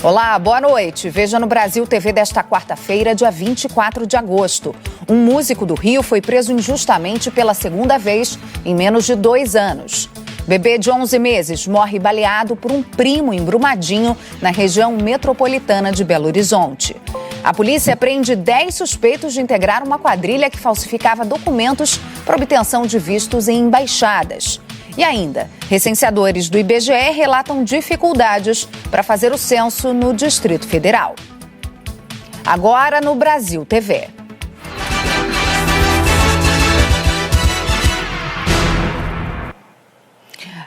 Olá, boa noite. Veja no Brasil TV desta quarta-feira, dia 24 de agosto. Um músico do Rio foi preso injustamente pela segunda vez em menos de 2 anos. Bebê de 11 meses morre baleado por um primo em Brumadinho, na região metropolitana de Belo Horizonte. A polícia prende 10 suspeitos de integrar uma quadrilha que falsificava documentos para obtenção de vistos em embaixadas. E ainda, recenseadores do IBGE relatam dificuldades para fazer o censo no Distrito Federal. Agora no Brasil TV.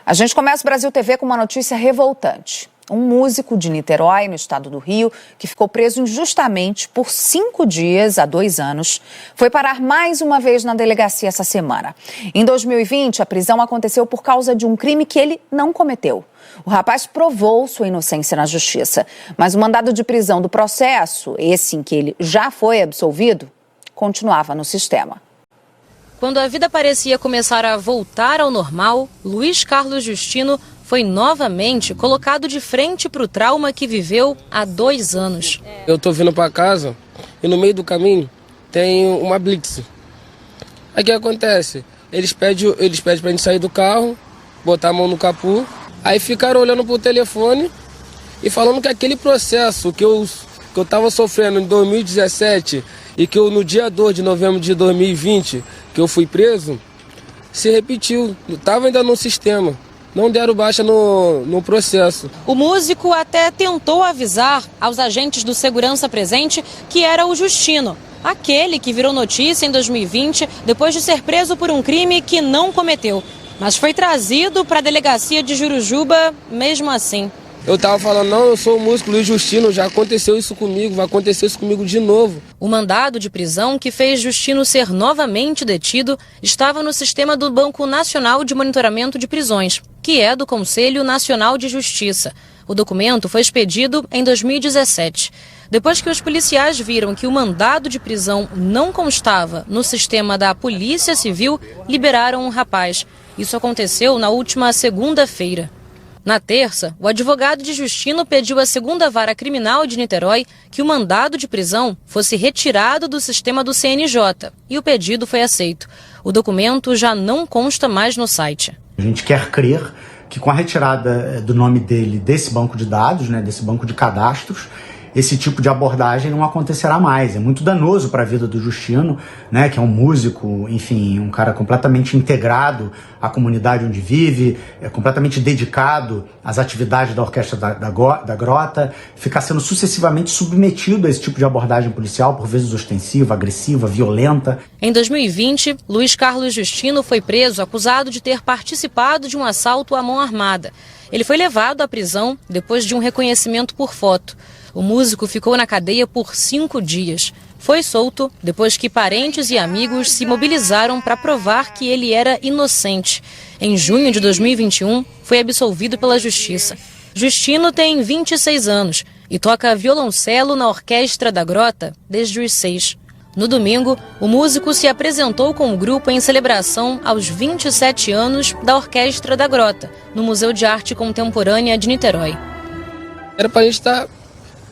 A gente começa o Brasil TV com uma notícia revoltante. Um músico de Niterói, no estado do Rio, que ficou preso injustamente por 5 dias há 2 anos, foi parar mais uma vez na delegacia essa semana. Em 2020, a prisão aconteceu por causa de um crime que ele não cometeu. O rapaz provou sua inocência na justiça, mas o mandado de prisão do processo, esse em que ele já foi absolvido, continuava no sistema. Quando a vida parecia começar a voltar ao normal, Luiz Carlos Justino foi novamente colocado de frente para o trauma que viveu há 2 anos. Eu estou vindo para casa e no meio do caminho tem uma blitz. Aí o que acontece? Eles pedem para a gente sair do carro, botar a mão no capô, aí ficaram olhando para o telefone e falando que aquele processo que eu estava sofrendo em 2017 e que eu no dia 2 de novembro de 2020, que eu fui preso, se repetiu, estava ainda no sistema. Não deram baixa no processo. O músico até tentou avisar aos agentes do segurança presente que era o Justino, aquele que virou notícia em 2020 depois de ser preso por um crime que não cometeu. Mas foi trazido para a delegacia de Jurujuba mesmo assim. Eu tava falando, não, eu sou o músico Luiz Justino, já aconteceu isso comigo, vai acontecer isso comigo de novo. O mandado de prisão que fez Justino ser novamente detido estava no sistema do Banco Nacional de Monitoramento de Prisões, que é do Conselho Nacional de Justiça. O documento foi expedido em 2017. Depois que os policiais viram que o mandado de prisão não constava no sistema da Polícia Civil, liberaram o rapaz. Isso aconteceu na última segunda-feira. Na terça, o advogado de Justino pediu à 2ª Vara Criminal de Niterói que o mandado de prisão fosse retirado do sistema do CNJ e o pedido foi aceito. O documento já não consta mais no site. A gente quer crer que com a retirada do nome dele desse banco de dados, desse banco de cadastros, esse tipo de abordagem não acontecerá mais. É muito danoso para a vida do Justino, que é um músico, enfim, um cara completamente integrado à comunidade onde vive, completamente dedicado às atividades da Orquestra da Grota, ficar sendo sucessivamente submetido a esse tipo de abordagem policial, por vezes ostensiva, agressiva, violenta. Em 2020, Luiz Carlos Justino foi preso acusado de ter participado de um assalto à mão armada. Ele foi levado à prisão depois de um reconhecimento por foto. O músico ficou na cadeia por 5 dias. Foi solto depois que parentes e amigos se mobilizaram para provar que ele era inocente. Em junho de 2021, foi absolvido pela Justiça. Justino tem 26 anos e toca violoncelo na Orquestra da Grota desde os 6. No domingo, o músico se apresentou com o grupo em celebração aos 27 anos da Orquestra da Grota, no Museu de Arte Contemporânea de Niterói. Era pra gente estar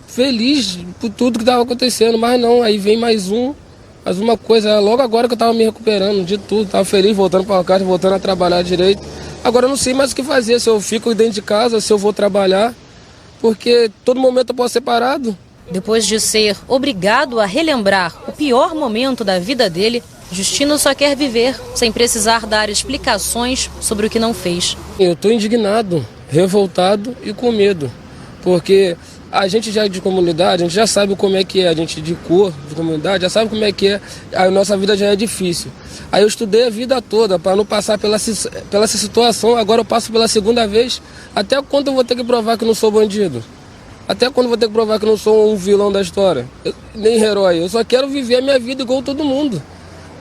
feliz por tudo que estava acontecendo, mas não, aí vem mais uma coisa, logo agora que eu estava me recuperando de tudo, estava feliz, voltando para casa, voltando a trabalhar direito. Agora eu não sei mais o que fazer, se eu fico dentro de casa, se eu vou trabalhar, porque todo momento eu posso ser parado. Depois de ser obrigado a relembrar o pior momento da vida dele, Justino só quer viver sem precisar dar explicações sobre o que não fez. Eu estou indignado, revoltado e com medo, porque a gente já é de comunidade, a gente já sabe como é que é, a gente de cor, de comunidade, já sabe como é que é, a nossa vida já é difícil. Aí eu estudei a vida toda para não passar pela essa situação, agora eu passo pela 2ª vez. Até quando eu vou ter que provar que não sou bandido? Até quando eu vou ter que provar que não sou um vilão da história? Nem herói, eu só quero viver a minha vida igual todo mundo.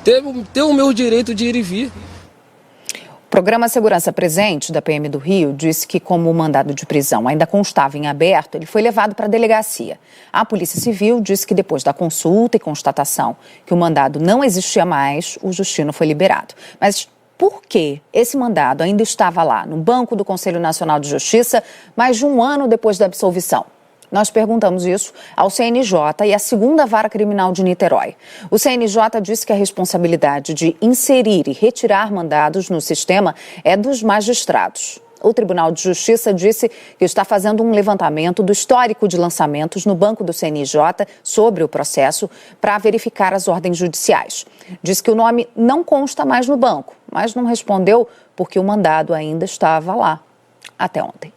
Ter o meu direito de ir e vir. O programa Segurança Presente da PM do Rio disse que, como o mandado de prisão ainda constava em aberto, ele foi levado para a delegacia. A Polícia Civil disse que depois da consulta e constatação que o mandado não existia mais, o Justino foi liberado. Mas por que esse mandado ainda estava lá, no banco do Conselho Nacional de Justiça, mais de 1 ano depois da absolvição? Nós perguntamos isso ao CNJ e à 2ª Vara Criminal de Niterói. O CNJ disse que a responsabilidade de inserir e retirar mandados no sistema é dos magistrados. O Tribunal de Justiça disse que está fazendo um levantamento do histórico de lançamentos no banco do CNJ sobre o processo para verificar as ordens judiciais. Diz que o nome não consta mais no banco, mas não respondeu porque o mandado ainda estava lá até ontem.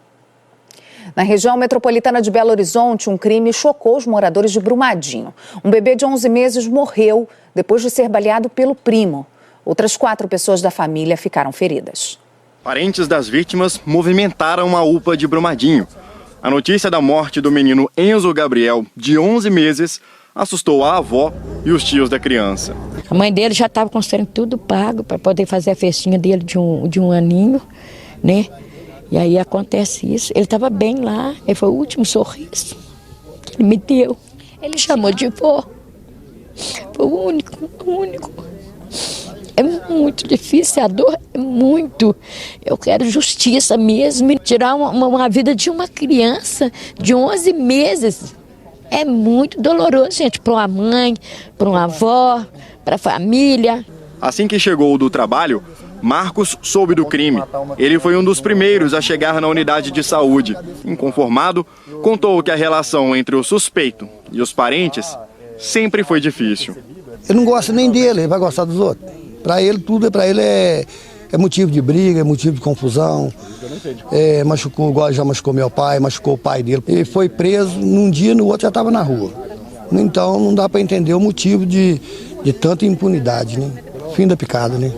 Na região metropolitana de Belo Horizonte, um crime chocou os moradores de Brumadinho. Um bebê de 11 meses morreu depois de ser baleado pelo primo. Outras 4 pessoas da família ficaram feridas. Parentes das vítimas movimentaram a UPA de Brumadinho. A notícia da morte do menino Enzo Gabriel, de 11 meses, assustou a avó e os tios da criança. A mãe dele já estava com o trem tudo pago para poder fazer a festinha dele de um aninho, né? E aí acontece isso. Ele estava bem lá, ele foi o último sorriso que ele me deu. Ele chamou de vó. Foi o único. É muito difícil, a dor é muito. Eu quero justiça mesmo. Tirar uma vida de uma criança de 11 meses é muito doloroso, gente, para uma mãe, para uma avó, para a família. Assim que chegou do trabalho, Marcos soube do crime. Ele foi um dos primeiros a chegar na unidade de saúde. Inconformado, contou que a relação entre o suspeito e os parentes sempre foi difícil. Eu não gosto nem dele, ele vai gostar dos outros. Para ele, tudo é motivo de briga, é motivo de confusão. Machucou, igual já machucou meu pai, machucou o pai dele. Ele foi preso num dia, no outro já estava na rua. Então não dá para entender o motivo de tanta impunidade, né? Fim da picada, né?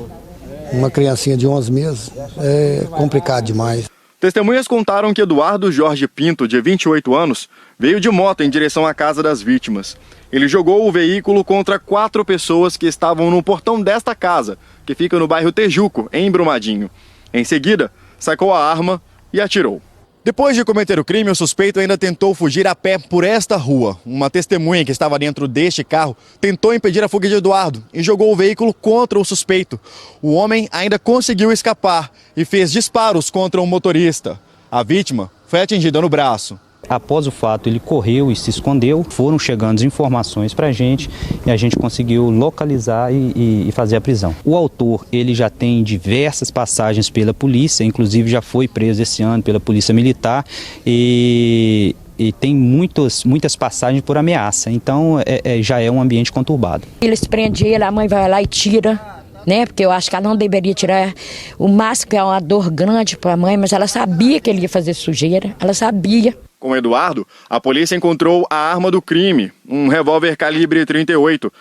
Uma criancinha de 11 meses é complicado demais. Testemunhas contaram que Eduardo Jorge Pinto, de 28 anos, veio de moto em direção à casa das vítimas. Ele jogou o veículo contra 4 pessoas que estavam no portão desta casa, que fica no bairro Tejuco, em Brumadinho. Em seguida, sacou a arma e atirou. Depois de cometer o crime, o suspeito ainda tentou fugir a pé por esta rua. Uma testemunha que estava dentro deste carro tentou impedir a fuga de Eduardo e jogou o veículo contra o suspeito. O homem ainda conseguiu escapar e fez disparos contra o motorista. A vítima foi atingida no braço. Após o fato, ele correu e se escondeu. Foram chegando informações para a gente e a gente conseguiu localizar e fazer a prisão. O autor, ele já tem diversas passagens pela polícia, inclusive já foi preso esse ano pela polícia militar e tem muitas passagens por ameaça. Então, já é um ambiente conturbado. Eles prendem ele, a mãe vai lá e tira, né? Porque eu acho que ela não deveria tirar. O máximo que é uma dor grande para a mãe, mas ela sabia que ele ia fazer sujeira, ela sabia. Com Eduardo, a polícia encontrou a arma do crime, um revólver calibre 38.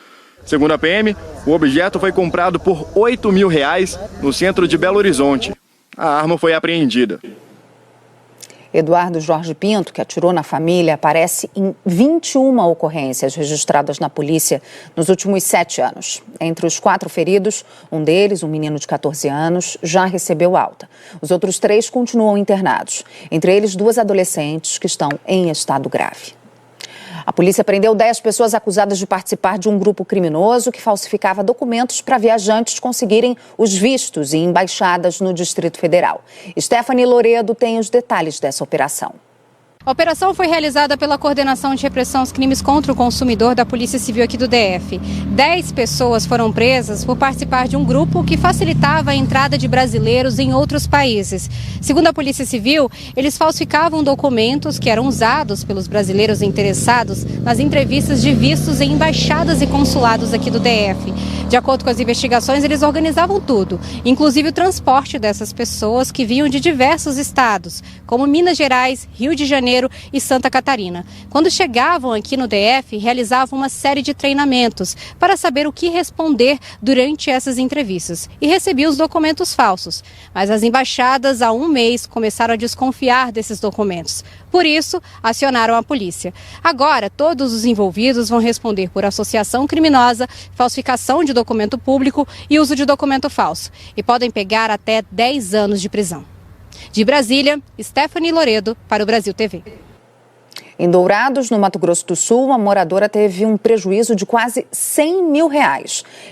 Segundo a PM, o objeto foi comprado por R$8 mil no centro de Belo Horizonte. A arma foi apreendida. Eduardo Jorge Pinto, que atirou na família, aparece em 21 ocorrências registradas na polícia nos últimos 7 anos. Entre os 4 feridos, um deles, um menino de 14 anos, já recebeu alta. Os outros 3 continuam internados, entre eles 2 adolescentes que estão em estado grave. A polícia prendeu 10 pessoas acusadas de participar de um grupo criminoso que falsificava documentos para viajantes conseguirem os vistos em embaixadas no Distrito Federal. Stephanie Loredo tem os detalhes dessa operação. A operação foi realizada pela Coordenação de Repressão aos Crimes contra o Consumidor da Polícia Civil aqui do DF. 10 pessoas foram presas por participar de um grupo que facilitava a entrada de brasileiros em outros países. Segundo a Polícia Civil, eles falsificavam documentos que eram usados pelos brasileiros interessados nas entrevistas de vistos em embaixadas e consulados aqui do DF. De acordo com as investigações, eles organizavam tudo, inclusive o transporte dessas pessoas que vinham de diversos estados, como Minas Gerais, Rio de Janeiro e Santa Catarina. Quando chegavam aqui no DF, realizavam uma série de treinamentos para saber o que responder durante essas entrevistas e recebiam os documentos falsos. Mas as embaixadas, há um mês, começaram a desconfiar desses documentos. Por isso, acionaram a polícia. Agora, todos os envolvidos vão responder por associação criminosa, falsificação de documento público e uso de documento falso. E podem pegar até 10 anos de prisão. De Brasília, Stephanie Loredo para o Brasil TV. Em Dourados, no Mato Grosso do Sul, uma moradora teve um prejuízo de quase R$100 mil.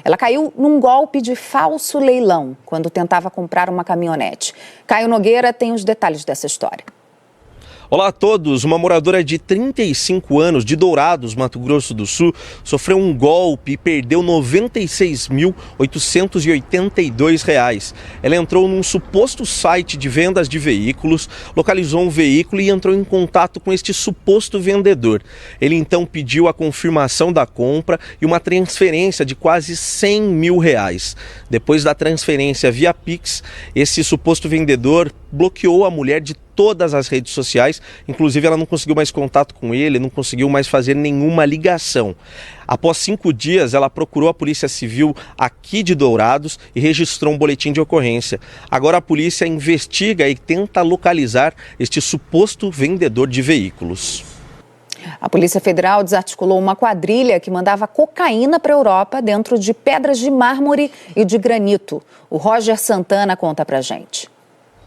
Ela caiu num golpe de falso leilão quando tentava comprar uma caminhonete. Caio Nogueira tem os detalhes dessa história. Olá a todos, uma moradora de 35 anos de Dourados, Mato Grosso do Sul, sofreu um golpe e perdeu R$ 96.882. Ela entrou num suposto site de vendas de veículos, localizou um veículo e entrou em contato com este suposto vendedor. Ele então pediu a confirmação da compra e uma transferência de quase R$100 mil. Depois da transferência via Pix, esse suposto vendedor bloqueou a mulher de todas as redes sociais, inclusive ela não conseguiu mais contato com ele, não conseguiu mais fazer nenhuma ligação. Após 5 dias, ela procurou a Polícia Civil aqui de Dourados e registrou um boletim de ocorrência. Agora a polícia investiga e tenta localizar este suposto vendedor de veículos. A Polícia Federal desarticulou uma quadrilha que mandava cocaína para a Europa dentro de pedras de mármore e de granito. O Roger Santana conta pra gente.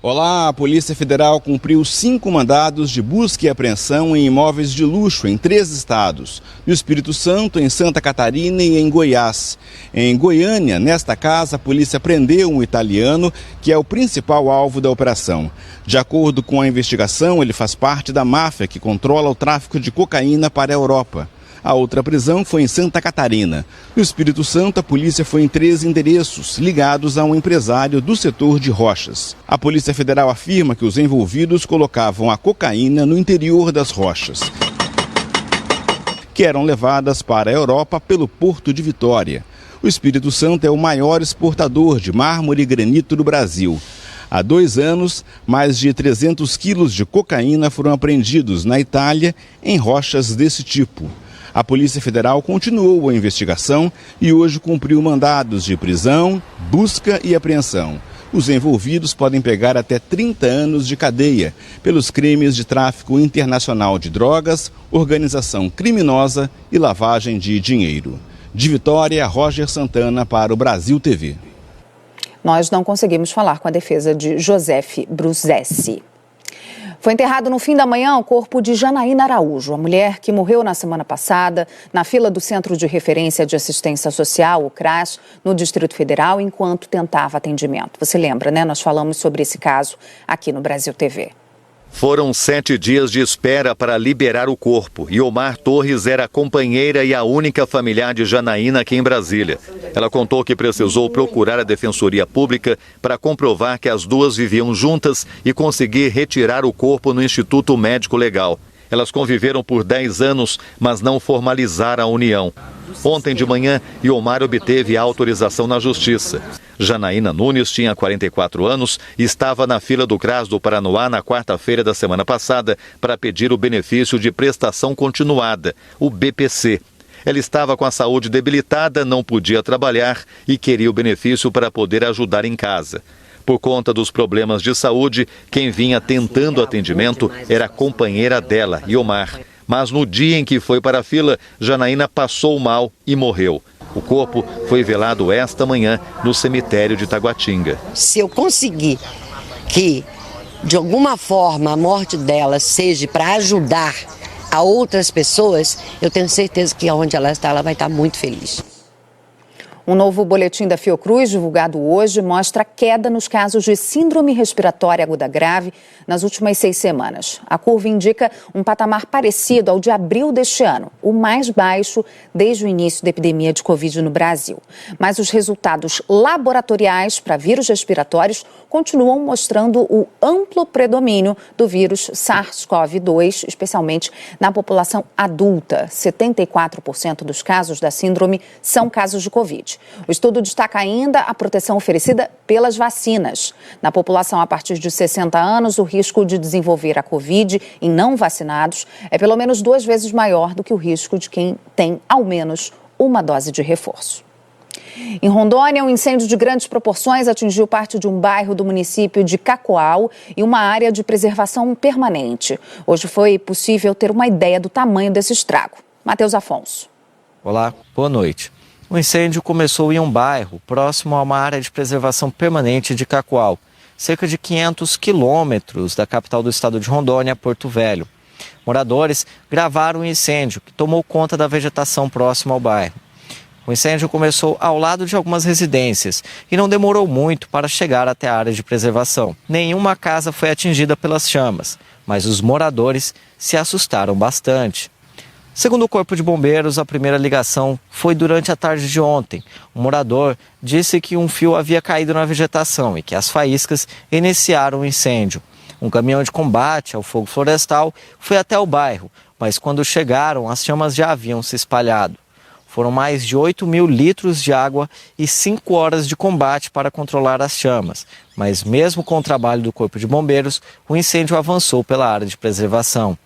Olá, a Polícia Federal cumpriu 5 mandados de busca e apreensão em imóveis de luxo em 3 estados. No Espírito Santo, em Santa Catarina e em Goiás. Em Goiânia, nesta casa, a polícia prendeu um italiano que é o principal alvo da operação. De acordo com a investigação, ele faz parte da máfia que controla o tráfico de cocaína para a Europa. A outra prisão foi em Santa Catarina. No Espírito Santo, a polícia foi em 3 endereços ligados a um empresário do setor de rochas. A Polícia Federal afirma que os envolvidos colocavam a cocaína no interior das rochas, que eram levadas para a Europa pelo Porto de Vitória. O Espírito Santo é o maior exportador de mármore e granito do Brasil. Há 2 anos, mais de 300 quilos de cocaína foram apreendidos na Itália em rochas desse tipo. A Polícia Federal continuou a investigação e hoje cumpriu mandados de prisão, busca e apreensão. Os envolvidos podem pegar até 30 anos de cadeia pelos crimes de tráfico internacional de drogas, organização criminosa e lavagem de dinheiro. De Vitória, Roger Santana para o Brasil TV. Nós não conseguimos falar com a defesa de Josef Brusessi. Foi enterrado no fim da manhã o corpo de Janaína Araújo, a mulher que morreu na semana passada na fila do Centro de Referência de Assistência Social, o CRAS, no Distrito Federal, enquanto tentava atendimento. Você lembra, né? Nós falamos sobre esse caso aqui no Brasil TV. Foram 7 dias de espera para liberar o corpo. Iomar Torres era a companheira e a única familiar de Janaína aqui em Brasília. Ela contou que precisou procurar a Defensoria Pública para comprovar que as duas viviam juntas e conseguir retirar o corpo no Instituto Médico Legal. Elas conviveram por 10 anos, mas não formalizaram a união. Ontem de manhã, Iomar obteve a autorização na Justiça. Janaína Nunes tinha 44 anos e estava na fila do CRAS do Paranoá na quarta-feira da semana passada para pedir o benefício de prestação continuada, o BPC. Ela estava com a saúde debilitada, não podia trabalhar e queria o benefício para poder ajudar em casa. Por conta dos problemas de saúde, quem vinha tentando atendimento era a companheira dela, Iomar. Mas no dia em que foi para a fila, Janaína passou mal e morreu. O corpo foi velado esta manhã no cemitério de Taguatinga. Se eu conseguir que, de alguma forma, a morte dela seja para ajudar a outras pessoas, eu tenho certeza que onde ela está, ela vai estar muito feliz. Um novo boletim da Fiocruz, divulgado hoje, mostra queda nos casos de síndrome respiratória aguda grave nas últimas 6 semanas. A curva indica um patamar parecido ao de abril deste ano, o mais baixo desde o início da epidemia de Covid no Brasil. Mas os resultados laboratoriais para vírus respiratórios continuam mostrando o amplo predomínio do vírus SARS-CoV-2, especialmente na população adulta. 74% dos casos da síndrome são casos de Covid. O estudo destaca ainda a proteção oferecida pelas vacinas. Na população a partir de 60 anos, o risco de desenvolver a Covid em não vacinados é pelo menos 2 vezes maior do que o risco de quem tem ao menos uma dose de reforço. Em Rondônia, um incêndio de grandes proporções atingiu parte de um bairro do município de Cacoal e uma área de preservação permanente. Hoje foi possível ter uma ideia do tamanho desse estrago. Matheus Afonso. Olá, boa noite. O incêndio começou em um bairro próximo a uma área de preservação permanente de Cacoal, cerca de 500 quilômetros da capital do estado de Rondônia, Porto Velho. Moradores gravaram o incêndio que tomou conta da vegetação próxima ao bairro. O incêndio começou ao lado de algumas residências e não demorou muito para chegar até a área de preservação. Nenhuma casa foi atingida pelas chamas, mas os moradores se assustaram bastante. Segundo o Corpo de Bombeiros, a primeira ligação foi durante a tarde de ontem. O morador disse que um fio havia caído na vegetação e que as faíscas iniciaram o incêndio. Um caminhão de combate ao fogo florestal foi até o bairro, mas quando chegaram, as chamas já haviam se espalhado. Foram mais de 8.000 litros de água e 5 horas de combate para controlar as chamas. Mas mesmo com o trabalho do Corpo de Bombeiros, o incêndio avançou pela área de preservação.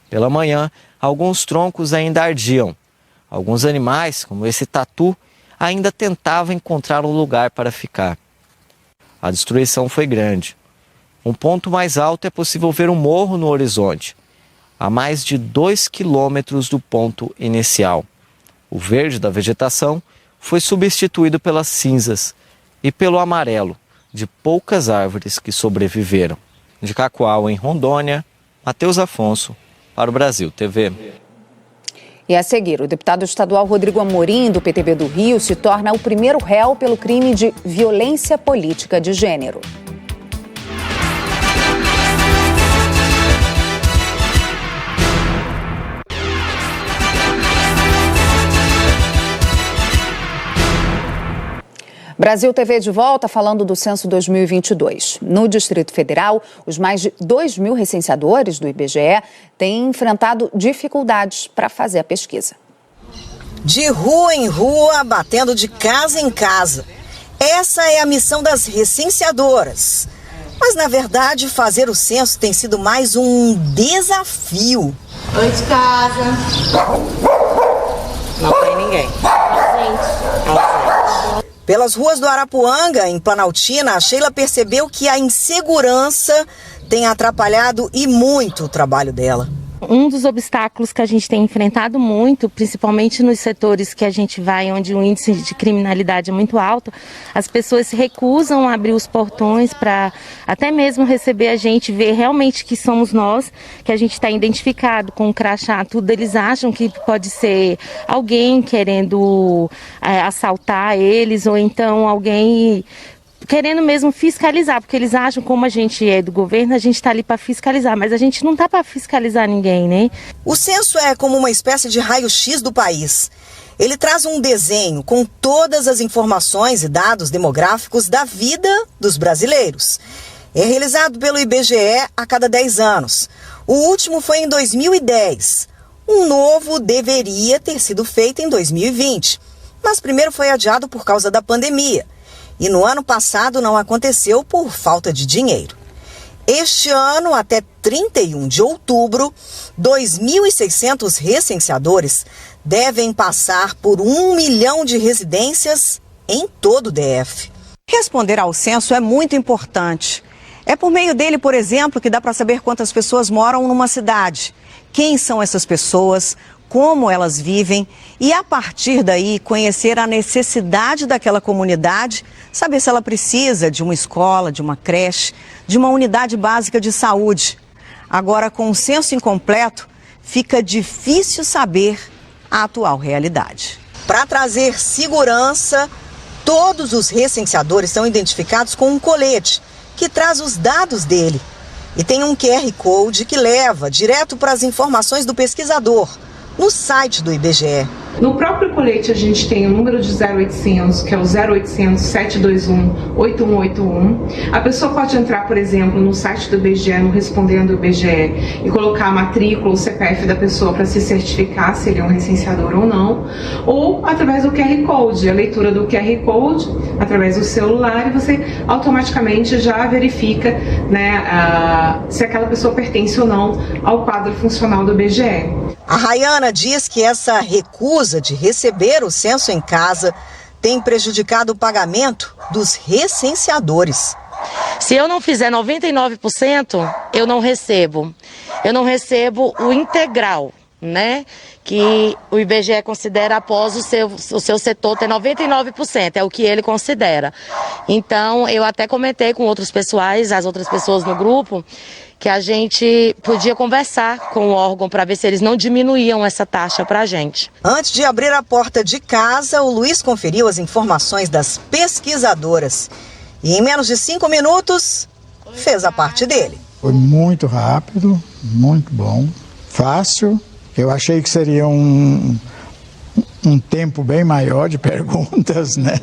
Pela manhã, alguns troncos ainda ardiam. Alguns animais, como esse tatu, ainda tentavam encontrar um lugar para ficar. A destruição foi grande. Um ponto mais alto é possível ver um morro no horizonte, a mais de 2 quilômetros do ponto inicial. O verde da vegetação foi substituído pelas cinzas e pelo amarelo de poucas árvores que sobreviveram. De Cacoal, em Rondônia, Matheus Afonso, para o Brasil TV. E a seguir, o deputado estadual Rodrigo Amorim, do PTB do Rio, se torna o primeiro réu pelo crime de violência política de gênero. Brasil TV de volta falando do censo 2022. No Distrito Federal, os mais de 2.000 recenseadores do IBGE têm enfrentado dificuldades para fazer a pesquisa. De rua em rua, batendo de casa em casa. Essa é a missão das recenseadoras. Mas, na verdade, fazer o censo tem sido mais um desafio. Oi de casa. Não tem ninguém. Pelas ruas do Arapuanga, em Planaltina, a Sheila percebeu que a insegurança tem atrapalhado e muito o trabalho dela. Um dos obstáculos que a gente tem enfrentado muito, principalmente nos setores que a gente vai, onde o índice de criminalidade é muito alto, as pessoas se recusam a abrir os portões para até mesmo receber a gente, ver realmente que somos nós, que a gente está identificado com o crachá, tudo. Eles acham que pode ser alguém querendo assaltar eles, ou então alguém querendo mesmo fiscalizar, porque eles acham, como a gente é do governo, a gente está ali para fiscalizar, mas a gente não está para fiscalizar ninguém, né? O censo é como uma espécie de raio-x do país. Ele traz um desenho com todas as informações e dados demográficos da vida dos brasileiros. É realizado pelo IBGE a cada 10 anos. O último foi em 2010. Um novo deveria ter sido feito em 2020, mas primeiro foi adiado por causa da pandemia. E no ano passado não aconteceu por falta de dinheiro. Este ano, até 31 de outubro, 2.600 recenseadores devem passar por 1 milhão de residências em todo o DF. Responder ao censo é muito importante. É por meio dele, por exemplo, que dá para saber quantas pessoas moram numa cidade, quem são essas pessoas, como elas vivem e, a partir daí, conhecer a necessidade daquela comunidade, saber se ela precisa de uma escola, de uma creche, de uma unidade básica de saúde. Agora, com o censo incompleto, fica difícil saber a atual realidade. Para trazer segurança, todos os recenseadores são identificados com um colete que traz os dados dele. E tem um QR Code que leva direto para as informações do pesquisador, no site do IBGE. No próprio colete a gente tem o número de 0800, que é o 0800 721 8181. A pessoa pode entrar, por exemplo, no site do IBGE, no Respondendo IBGE, e colocar a matrícula, o CPF da pessoa para se certificar se ele é um recenseador ou não, ou através do QR Code, a leitura do QR Code, através do celular, e você automaticamente já verifica, né, se aquela pessoa pertence ou não ao quadro funcional do IBGE. A Rayana diz que essa recusa de receber o censo em casa tem prejudicado o pagamento dos recenseadores. Se eu não fizer 99%, eu não recebo. Eu não recebo o integral. né, que o IBGE considera após o seu setor ter 99%, é o que ele considera. Então, eu até comentei com outros pessoais, as outras pessoas no grupo, que a gente podia conversar com o órgão para ver se eles não diminuíam essa taxa para a gente. Antes de abrir a porta de casa, o Luiz conferiu as informações das pesquisadoras. E em menos de 5 minutos, fez a parte dele. Foi muito rápido, muito bom, fácil. Eu achei que seria um tempo bem maior de perguntas, né?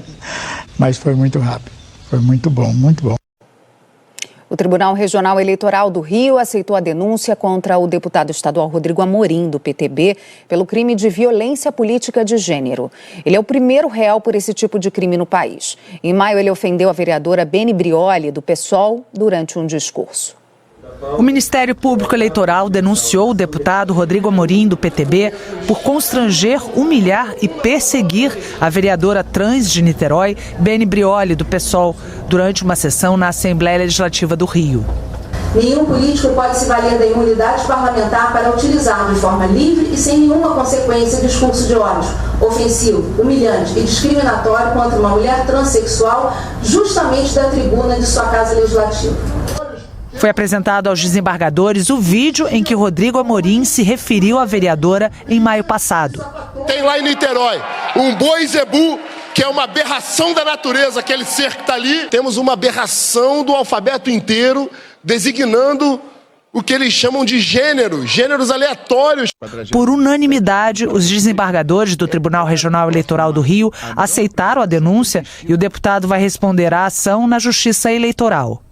Mas foi muito rápido, foi muito bom, muito bom. O Tribunal Regional Eleitoral do Rio aceitou a denúncia contra o deputado estadual Rodrigo Amorim, do PTB, pelo crime de violência política de gênero. Ele é o primeiro réu por esse tipo de crime no país. Em maio, ele ofendeu a vereadora Beni Brioli, do PSOL, durante um discurso. O Ministério Público Eleitoral denunciou o deputado Rodrigo Amorim, do PTB, por constranger, humilhar e perseguir a vereadora trans de Niterói, Beni Brioli, do PSOL, durante uma sessão na Assembleia Legislativa do Rio. Nenhum político pode se valer da imunidade parlamentar para utilizar de forma livre e sem nenhuma consequência discurso de ódio, ofensivo, humilhante e discriminatório contra uma mulher transexual, justamente da tribuna de sua casa legislativa. Foi apresentado aos desembargadores o vídeo em que Rodrigo Amorim se referiu à vereadora em maio passado. Tem lá em Niterói um boi zebu, que é uma aberração da natureza, aquele ser que está ali. Temos uma aberração do alfabeto inteiro, designando o que eles chamam de gêneros aleatórios. Por unanimidade, os desembargadores do Tribunal Regional Eleitoral do Rio aceitaram a denúncia e o deputado vai responder à ação na Justiça Eleitoral.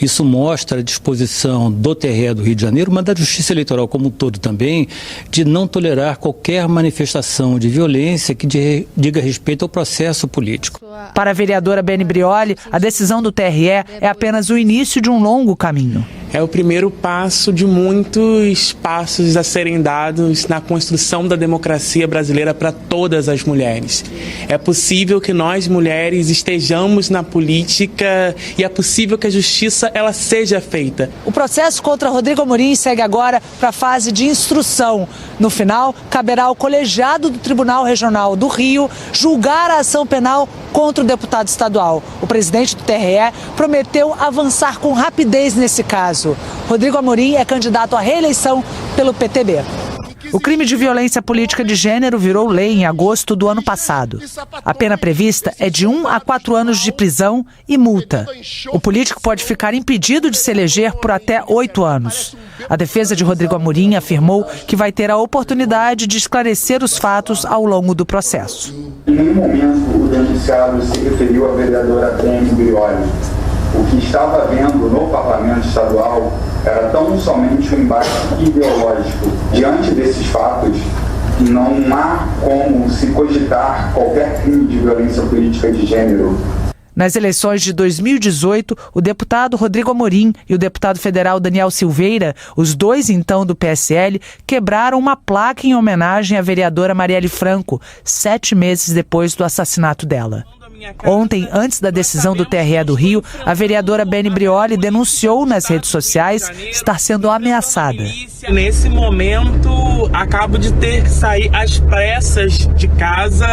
Isso mostra a disposição do TRE do Rio de Janeiro, mas da Justiça Eleitoral como um todo também, de não tolerar qualquer manifestação de violência que diga respeito ao processo político. Para a vereadora Beni Brioli, a decisão do TRE é apenas o início de um longo caminho. É o primeiro passo de muitos passos a serem dados na construção da democracia brasileira para todas as mulheres. É possível que nós, mulheres, estejamos na política e é possível que a justiça ela seja feita. O processo contra Rodrigo Amorim segue agora para a fase de instrução. No final, caberá ao colegiado do Tribunal Regional do Rio julgar a ação penal contra o deputado estadual. O presidente do TRE prometeu avançar com rapidez nesse caso. Rodrigo Amorim é candidato à reeleição pelo PTB. O crime de violência política de gênero virou lei em agosto do ano passado. A pena prevista é de 1 a 4 anos de prisão e multa. O político pode ficar impedido de se eleger por até 8 anos. A defesa de Rodrigo Amorim afirmou que vai ter a oportunidade de esclarecer os fatos ao longo do processo. Em nenhum momento o denunciado se referiu à vereadora Beni Brioli. O que estava havendo no Parlamento Estadual era tão somente um embate ideológico. Diante desses fatos, não há como se cogitar qualquer crime de violência política de gênero. Nas eleições de 2018, o deputado Rodrigo Amorim e o deputado federal Daniel Silveira, os dois então do PSL, quebraram uma placa em homenagem à vereadora Marielle Franco, 7 meses depois do assassinato dela. Ontem, antes da decisão do TRE do Rio, a vereadora Beni Brioli denunciou nas redes sociais estar sendo ameaçada. Nesse momento, acabo de ter que sair às pressas de casa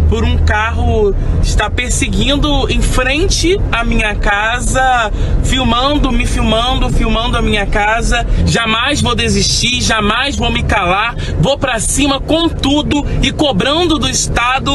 por um carro está perseguindo em frente à minha casa, me filmando a minha casa. Jamais vou desistir, jamais vou me calar, vou pra cima com tudo e cobrando do Estado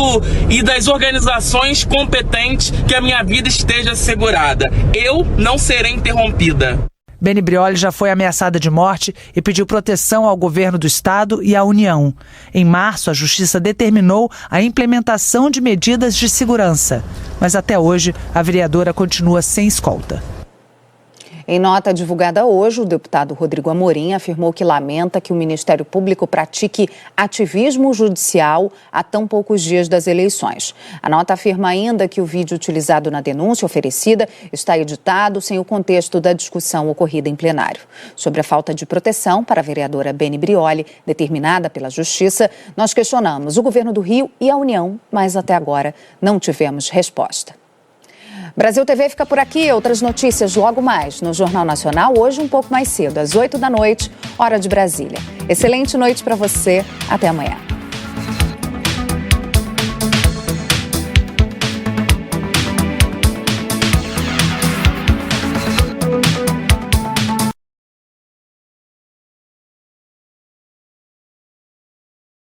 e das organizações competentes que a minha vida esteja assegurada. Eu não serei interrompida. Beni Brioli já foi ameaçada de morte e pediu proteção ao governo do estado e à União. Em março, a Justiça determinou a implementação de medidas de segurança. Mas até hoje, a vereadora continua sem escolta. Em nota divulgada hoje, o deputado Rodrigo Amorim afirmou que lamenta que o Ministério Público pratique ativismo judicial há tão poucos dias das eleições. A nota afirma ainda que o vídeo utilizado na denúncia oferecida está editado sem o contexto da discussão ocorrida em plenário. Sobre a falta de proteção para a vereadora Beni Brioli, determinada pela Justiça, nós questionamos o governo do Rio e a União, mas até agora não tivemos resposta. Brasil TV fica por aqui. Outras notícias logo mais no Jornal Nacional, hoje um pouco mais cedo, às 8 da noite, hora de Brasília. Excelente noite para você. Até amanhã.